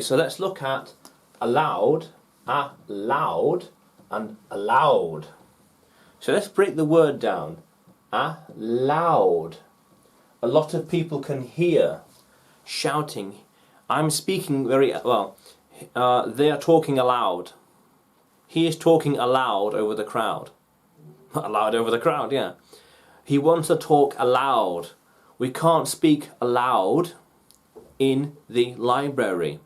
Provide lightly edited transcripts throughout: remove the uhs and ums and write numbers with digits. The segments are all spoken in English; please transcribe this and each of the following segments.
so let's look at allowed, loud, and allowed. So let's break the word down. Loud. A lot of people can hear shouting. I'm speaking very well. They are talking aloud. He is talking aloud over the crowd. Aloud over the crowd, yeah. He wants to talk aloud. We can't speak aloud in the library.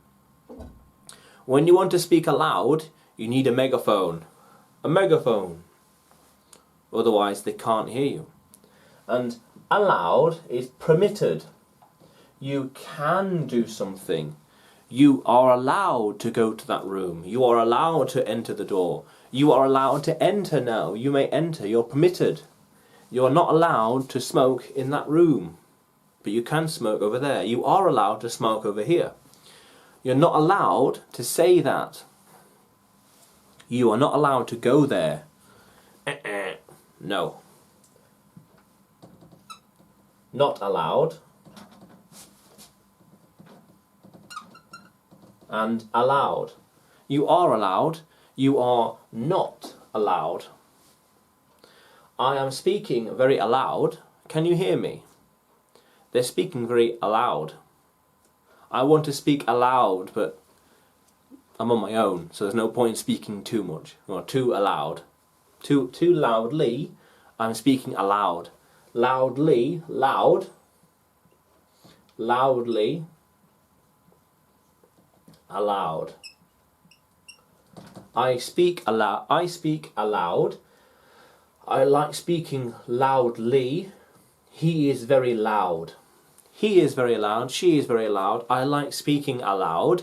When you want to speak aloud, you need a megaphone. A megaphone. Otherwise they can't hear you. And allowed is permitted. You can do something. You are allowed to go to that room. You are allowed to enter the door. You are allowed to enter now. You may enter. You're permitted. You are not allowed to smoke in that room. But you can smoke over there. You are allowed to smoke over here. You're not allowed to say that. You are not allowed to go there. No. Not allowed. And allowed. You are allowed. You are not allowed. I am speaking very aloud. Can you hear me? They're speaking very aloud. I want to speak aloud, but I'm on my own, so there's no point in speaking too much or too aloud. Too loudly, I'm speaking aloud. Loudly, loud. Loudly, aloud. I speak aloud. I speak aloud. I like speaking loudly. He is very loud. He is very loud. She is very loud. I like speaking aloud.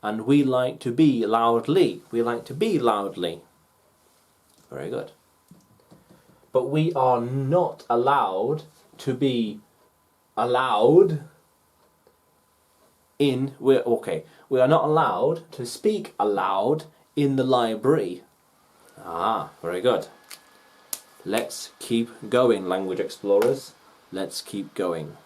And we like to be loudly. We like to be loudly. Very good. But we are not allowed to be allowed in... We are not allowed to speak aloud in the library. Very good. Let's keep going, language explorers. Let's keep going.